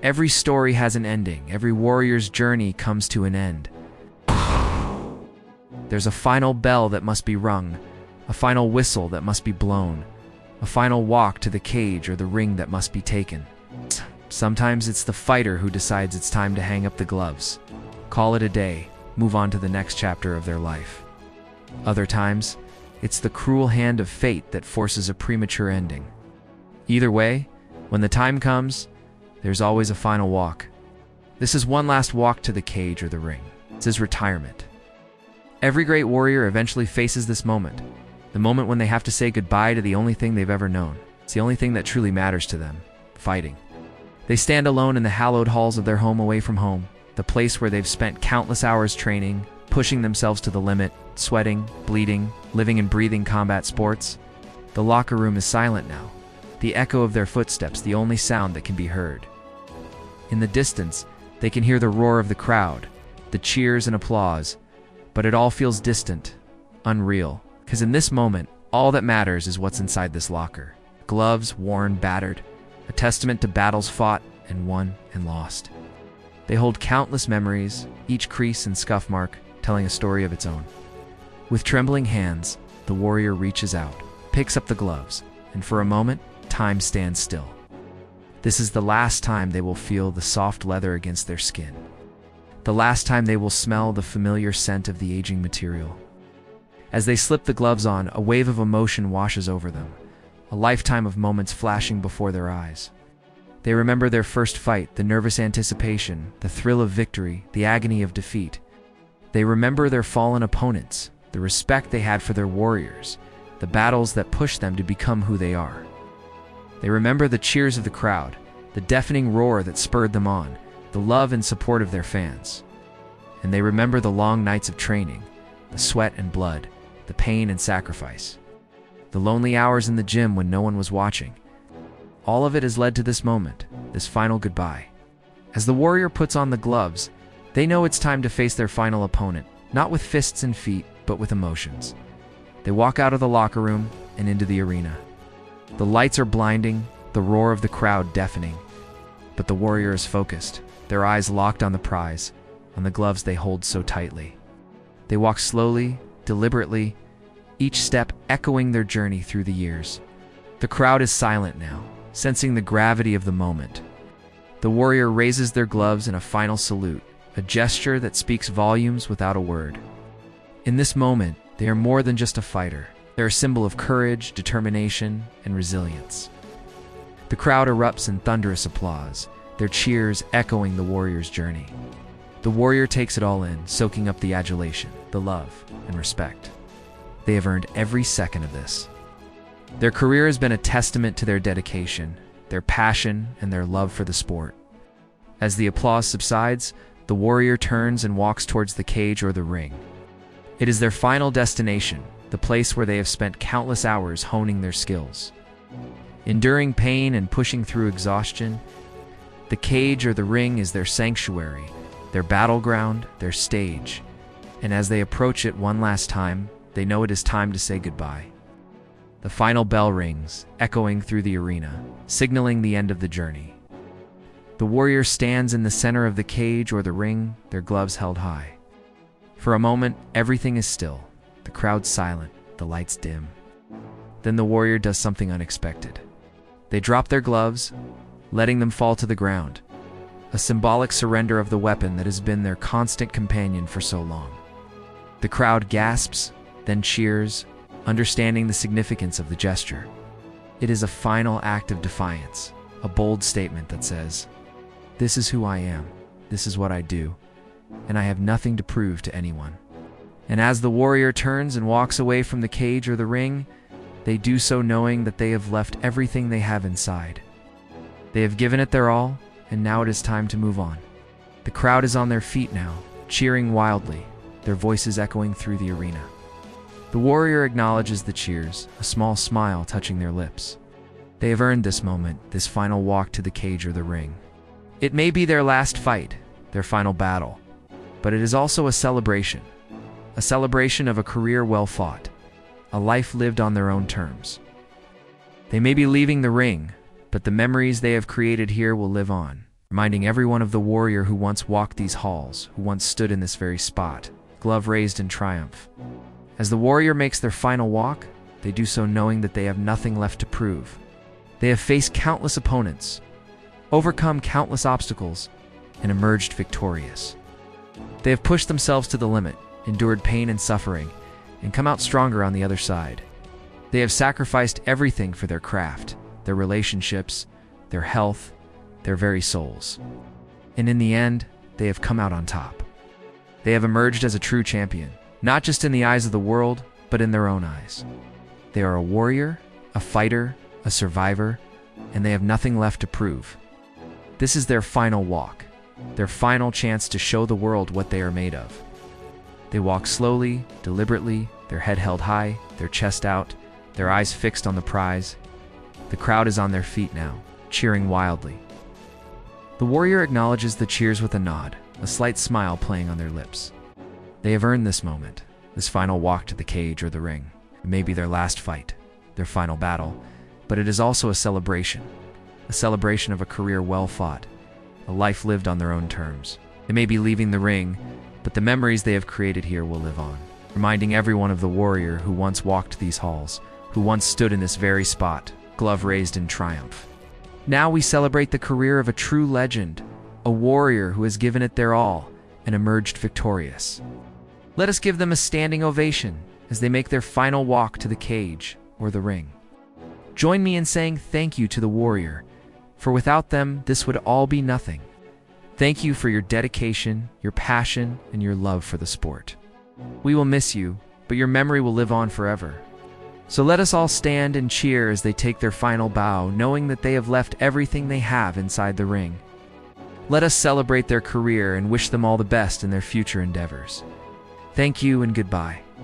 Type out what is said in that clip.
Every story has an ending. Every warrior's journey comes to an end. There's a final bell that must be rung, a final whistle that must be blown, a final walk to the cage or the ring that must be taken. Sometimes it's the fighter who decides it's time to hang up the gloves, call it a day, move on to the next chapter of their life. Other times, it's the cruel hand of fate that forces a premature ending. Either way, when the time comes, there's always a final walk. This is one last walk to the cage or the ring. It's his retirement. Every great warrior eventually faces this moment, the moment when they have to say goodbye to the only thing they've ever known. It's the only thing that truly matters to them, fighting. They stand alone in the hallowed halls of their home away from home, the place where they've spent countless hours training, pushing themselves to the limit, sweating, bleeding, living and breathing combat sports. The locker room is silent now, the echo of their footsteps the only sound that can be heard. In the distance, they can hear the roar of the crowd, the cheers and applause, but it all feels distant, unreal, because in this moment, all that matters is what's inside this locker. Gloves worn, battered, a testament to battles fought and won and lost. They hold countless memories, each crease and scuff mark telling a story of its own. With trembling hands, the warrior reaches out, picks up the gloves, and for a moment, time stands still. This is the last time they will feel the soft leather against their skin. The last time they will smell the familiar scent of the aging material. As they slip the gloves on, a wave of emotion washes over them, a lifetime of moments flashing before their eyes. They remember their first fight, the nervous anticipation, the thrill of victory, the agony of defeat. They remember their fallen opponents, the respect they had for their warriors, the battles that pushed them to become who they are. They remember the cheers of the crowd, the deafening roar that spurred them on, the love and support of their fans. And they remember the long nights of training, the sweat and blood, the pain and sacrifice, the lonely hours in the gym when no one was watching. All of it has led to this moment, this final goodbye. As the warrior puts on the gloves, they know it's time to face their final opponent, not with fists and feet, but with emotions. They walk out of the locker room and into the arena. The lights are blinding, the roar of the crowd deafening, but the warrior is focused, their eyes locked on the prize, on the gloves they hold so tightly. They walk slowly, deliberately, each step echoing their journey through the years. The crowd is silent now, sensing the gravity of the moment. The warrior raises their gloves in a final salute, a gesture that speaks volumes without a word. In this moment, they are more than just a fighter. They're a symbol of courage, determination, and resilience. The crowd erupts in thunderous applause, their cheers echoing the warrior's journey. The warrior takes it all in, soaking up the adulation, the love, and respect. They have earned every second of this. Their career has been a testament to their dedication, their passion, and their love for the sport. As the applause subsides, the warrior turns and walks towards the cage or the ring. It is their final destination, the place where they have spent countless hours honing their skills. Enduring pain and pushing through exhaustion, the cage or the ring is their sanctuary, their battleground, their stage. And as they approach it one last time, they know it is time to say goodbye. The final bell rings, echoing through the arena, signaling the end of the journey. The warrior stands in the center of the cage or the ring, their gloves held high. For a moment, everything is still, the crowd silent, the lights dim. Then the warrior does something unexpected. They drop their gloves, letting them fall to the ground, a symbolic surrender of the weapon that has been their constant companion for so long. The crowd gasps, then cheers, understanding the significance of the gesture. It is a final act of defiance, a bold statement that says, "This is who I am, this is what I do, and I have nothing to prove to anyone." And as the warrior turns and walks away from the cage or the ring, they do so knowing that they have left everything they have inside. They have given it their all, and now it is time to move on. The crowd is on their feet now, cheering wildly, their voices echoing through the arena. The warrior acknowledges the cheers, a small smile touching their lips. They have earned this moment, this final walk to the cage or the ring. It may be their last fight, their final battle, but it is also a celebration of a career well fought, a life lived on their own terms. They may be leaving the ring, but the memories they have created here will live on, reminding everyone of the warrior who once walked these halls, who once stood in this very spot, glove raised in triumph. As the warrior makes their final walk, they do so knowing that they have nothing left to prove. They have faced countless opponents, overcome countless obstacles, and emerged victorious. They have pushed themselves to the limit, endured pain and suffering, and come out stronger on the other side. They have sacrificed everything for their craft, their relationships, their health, their very souls. And in the end, they have come out on top. They have emerged as a true champion, not just in the eyes of the world, but in their own eyes. They are a warrior, a fighter, a survivor, and they have nothing left to prove. This is their final walk, their final chance to show the world what they are made of. They walk slowly, deliberately, their head held high, their chest out, their eyes fixed on the prize. The crowd is on their feet now, cheering wildly. The warrior acknowledges the cheers with a nod, a slight smile playing on their lips. They have earned this moment, this final walk to the cage or the ring. It may be their last fight, their final battle, but it is also a celebration of a career well fought, a life lived on their own terms. They may be leaving the ring, but the memories they have created here will live on, reminding everyone of the warrior who once walked these halls, who once stood in this very spot, glove raised in triumph. Now we celebrate the career of a true legend, a warrior who has given it their all and emerged victorious. Let us give them a standing ovation as they make their final walk to the cage or the ring. Join me in saying thank you to the warrior, for without them, this would all be nothing. Thank you for your dedication, your passion, and your love for the sport. We will miss you, but your memory will live on forever. So let us all stand and cheer as they take their final bow, knowing that they have left everything they have inside the ring. Let us celebrate their career and wish them all the best in their future endeavors. Thank you and goodbye.